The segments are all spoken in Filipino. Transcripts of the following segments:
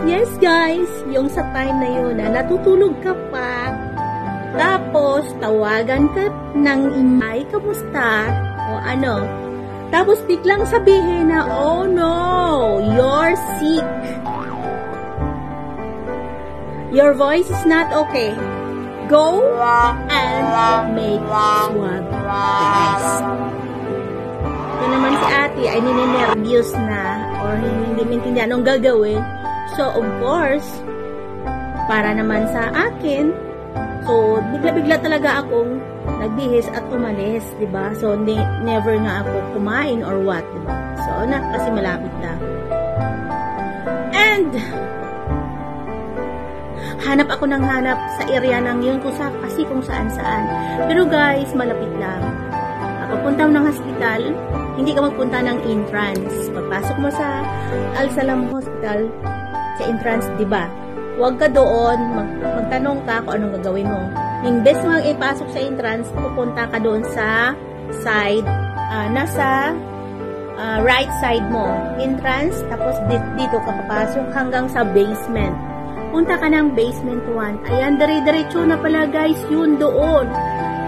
Yes guys, yung sa time na yun na natutulog ka pa, tapos tawagan ka ng imay, kamusta? O ano? Tapos biglang sabihin na, oh no, you're sick. Your voice is not okay. Go and make swab test. Ito naman si ate ay ninenervyos na or hindi maintindihan anong gagawin. So, of course, para naman sa akin, so, bigla-bigla talaga akong nagbihis at umalis, diba? So, never nga ako kumain or what, diba? So, kasi malapit na. And, hanap ako ng hanap sa area ng yun kasi kung saan-saan. Pero guys, malapit lang. Pagpunta mo ng hospital, hindi ka magpunta ng entrance. Pagpasok mo sa Al Salam Hospital, sa entrance, diba? Huwag ka doon, magtanong ka kung anong gagawin mo. Imbes mo ipasok sa entrance, pupunta ka doon sa side, nasa right side mo. Entrance, tapos dito ka papasok hanggang sa basement. Punta ka ng basement 1. Ayan, dire-diretso na pala guys, yun doon.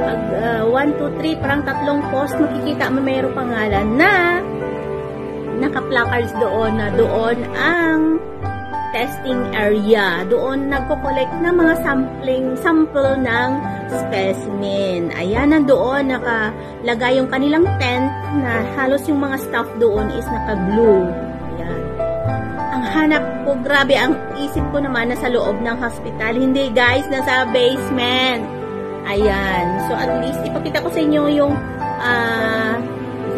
Pag 1, 2, 3, parang 3 post, makikita mo mayroong pangalan na naka-placards doon na doon ang testing area. Doon nagko-collect ng mga sample ng specimen. Ayan, nandoon nakalagay yung kanilang tent na halos yung mga staff doon is naka-blue. Ayan. Ang hanap ko, grabe, ang isip ko naman nasa loob ng hospital. Hindi guys, nasa basement. Ayan. So at least ipakita ko sa inyo yung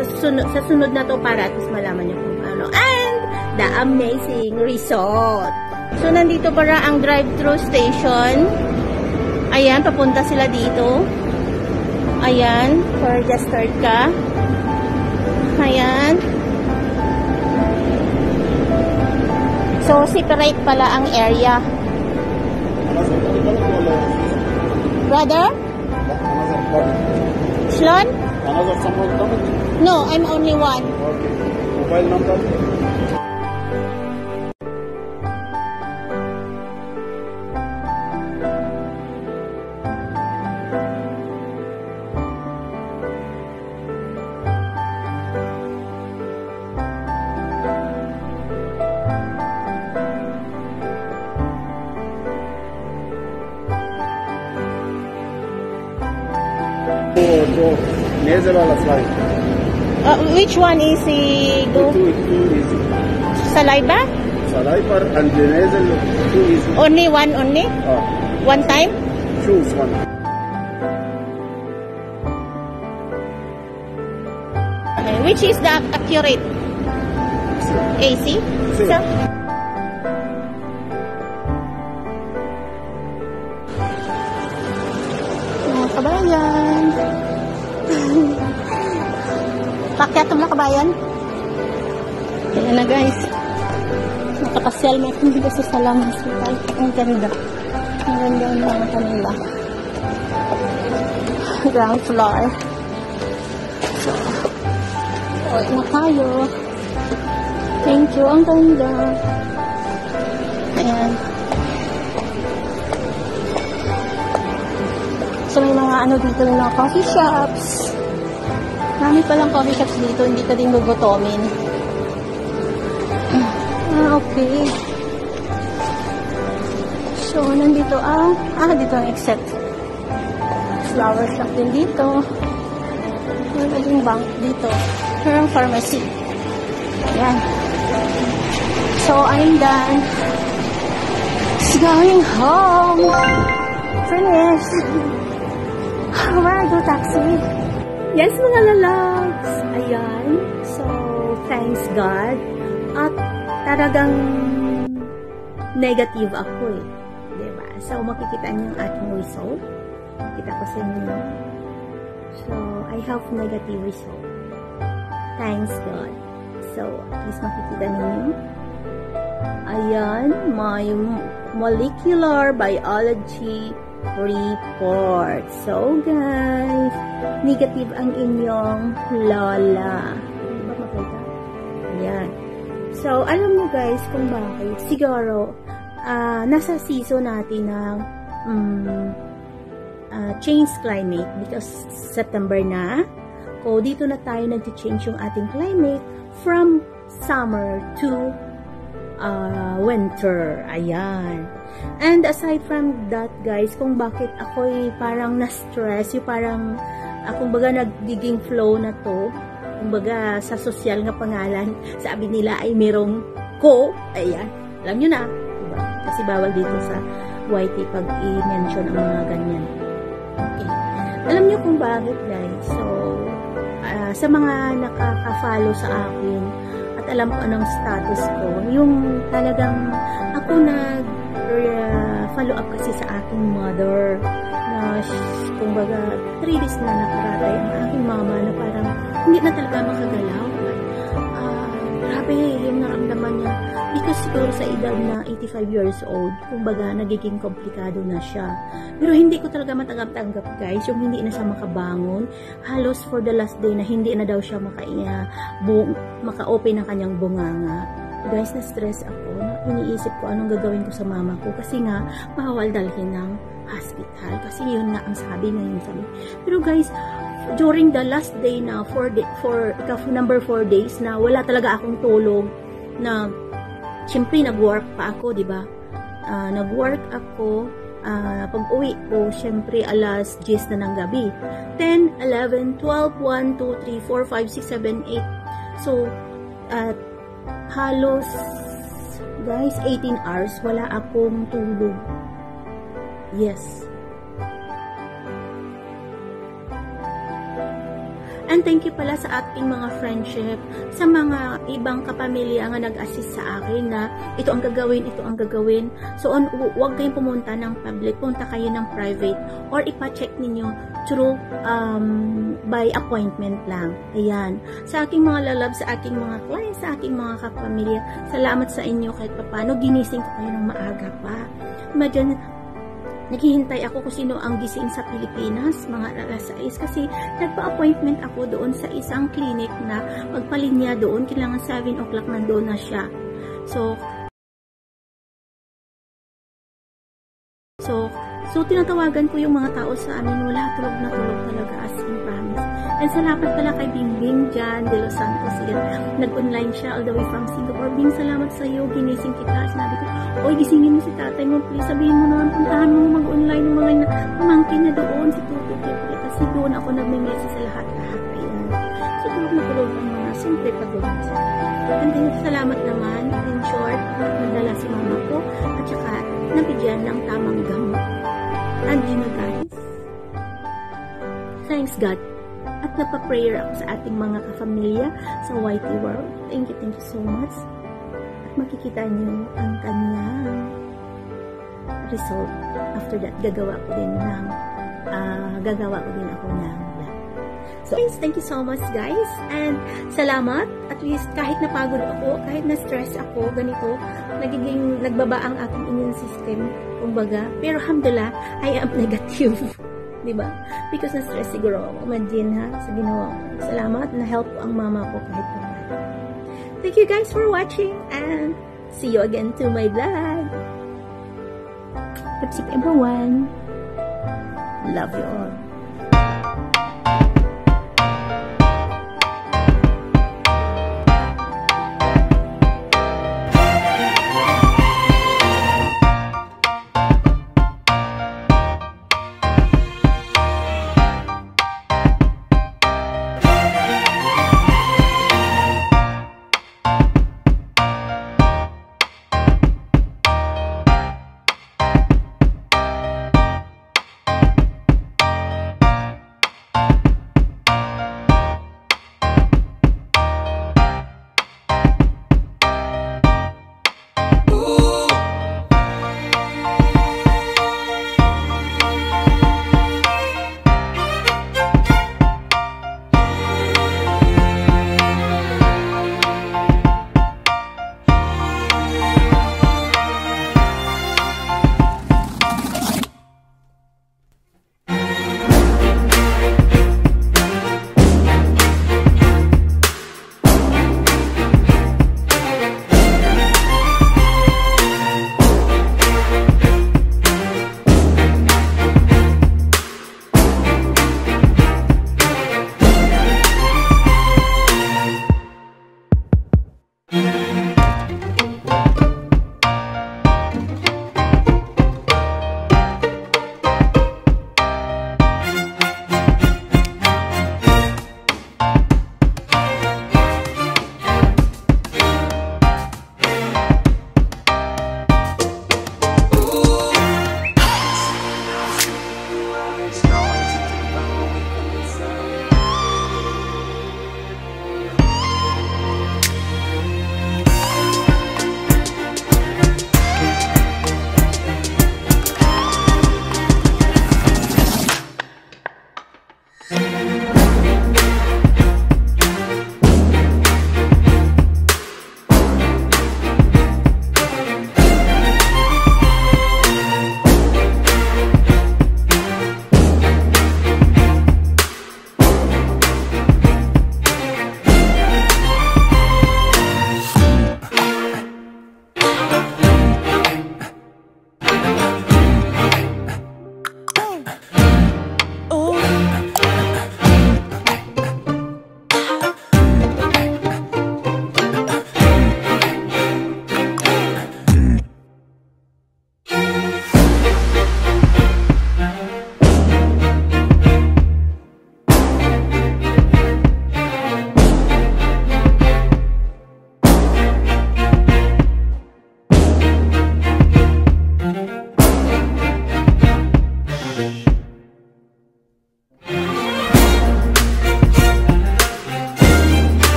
sa sunod na to para at least malaman nyo kung ano. And the amazing result. So nandito para ang drive-thru station. Ayan, papunta sila dito. Ayan, for just start ka. Ayan. So separate pala ang area. Brother? Shlon? Another someone coming? No, I'm only one. Okay. Mobile number? Go. Nasal wala slide. Which one is he go? Two easy. Saliva? Saliva and the nasal two easy. Only one only? One time? Choose one. Okay. Which is the accurate? AC? So, mga kabayan. Pakyat mo na kabayan. Ayan na guys. Nakapasyal mo akong dito sa Salam Hospital. Ang ganda. Ang ganda ang mga kanila. Ground floor. So, uwi na tayo. Thank you. Ang ganda. Ayan. So, may mga ano dito ng mga coffee shops. Marami palang coffee shops dito. Hindi ka din gugutomin. Okay. So, nandito ang dito ang exit. Flower shop din dito. Wala din bank dito. Parang pharmacy. Ayan. So, I'm done. It's going home. Finished. Where go taxi? Yes, mga lalags. Ayan. So, thanks God. At talagang negative ako eh. Diba? So, makikita niyo ang ating result. Kita ko sa inyo. So, I have negative result. Thanks God. So, at least makikita ninyo. Ayan, my molecular biology report. So, guys, negative ang inyong lola. Diba makita? Ayan. So, alam niyo guys kung bakit. Siguro, nasa season natin ng change climate because September na. So, dito na tayo nag-change yung ating climate from summer to winter. Ayan. And aside from that, guys, kung bakit ako'y parang na-stress, yung parang, kumbaga nagiging flow na to, kumbaga sa social nga pangalan, sabi nila ay merong ko. Ayan. Alam nyo na. Diba? Kasi bawal dito sa YT pag i-mention ang mga ganyan. Okay. Alam nyo kung bakit, guys. So, sa mga nakaka-follow sa akin at alam ko anong status ko, yung talagang ako nag-follow up kasi sa aking mother na kumbaga 3 days na nakaratay ang aking mama na parang hindi na talaga makagalaw. Grabe yung naramdaman niya because siguro sa edad na 85 years old, kumbaga nagiging komplikado na siya. Pero hindi ko talaga matanggap-tanggap, guys, yung hindi na siya makabangon. Halos for the last day na hindi na daw siya maka-open ng kanyang bunganga. Guys, na-stress ako. Iniisip ko anong gagawin ko sa mama ko kasi nga bawal dalhin ng hospital. Kasi yun nga ang sabi ngayon sa amin. Pero guys, during the last day na number 4 days na wala talaga akong tulog na siyempre nag-work pa ako, di ba? Nag-work ako pag uwi ko, siyempre alas 10 na ng gabi. 10, 11, 12, 1, 2, 3, 4, 5, 6, 7, 8. So, halos guys, 18 hours wala akong tulog. Yes. And thank you pala sa ating mga friendship, sa mga ibang kapamilya nga nag-assist sa akin na ito ang gagawin. So, huwag kayong pumunta ng public, punta kayo ng private or ipa-check ninyo through by appointment lang. Ayan. Sa aking mga lalab, sa aking mga clients, sa aking mga kapamilya, salamat sa inyo kahit papano. Ginising ko kayo ng maaga pa. Imagine, naghihintay ako kung sino ang gising sa Pilipinas, mga alas 6, kasi nagpa-appointment ako doon sa isang clinic na magpalinya doon, kailangan 7 o'clock nandoon na siya. So, tinatawagan ko yung mga tao sa amin, wala, tulog na tulog talaga, as in promise. And salamat pala kay Bingbing Jan de Los Santos, nag-online siya all the way from Singapore. Bing, salamat sa iyo, ginising kita. Sinabi ko, oy, gisingin mo si tatay mo, please, sabihin mo naman, puntahan mo mag-online ng mga pamangkin na doon, si Tuto, kasi doon ako nag-message sa lahat-lahat. Ayan. So, tulog na tulog ang mga, siyempre pagod siya. And then, salamat naman, in short, nagdala si mama ko, at saka, nabigyan ng tamang gamot. And yun, guys, thanks God. At nagpa-prayer ako sa ating mga kafamilya sa YT World. Thank you so much. At makikita niyo ang kanyang result. After that, gagawa ko din ako ng vlog. So, thank you so much, guys. And salamat. At least, kahit napagod ako, kahit na-stress ako, ganito, nagbaba ang aking immune system. Kumbaga, pero alhamdulillah, I am negative. Diba? Because na-stress siguro ako. Imagine ha, sa ginawa ko. Salamat, na-help ang mama ko kahit pa. Thank you guys for watching and see you again to my vlog. Keep safe everyone. Love you all.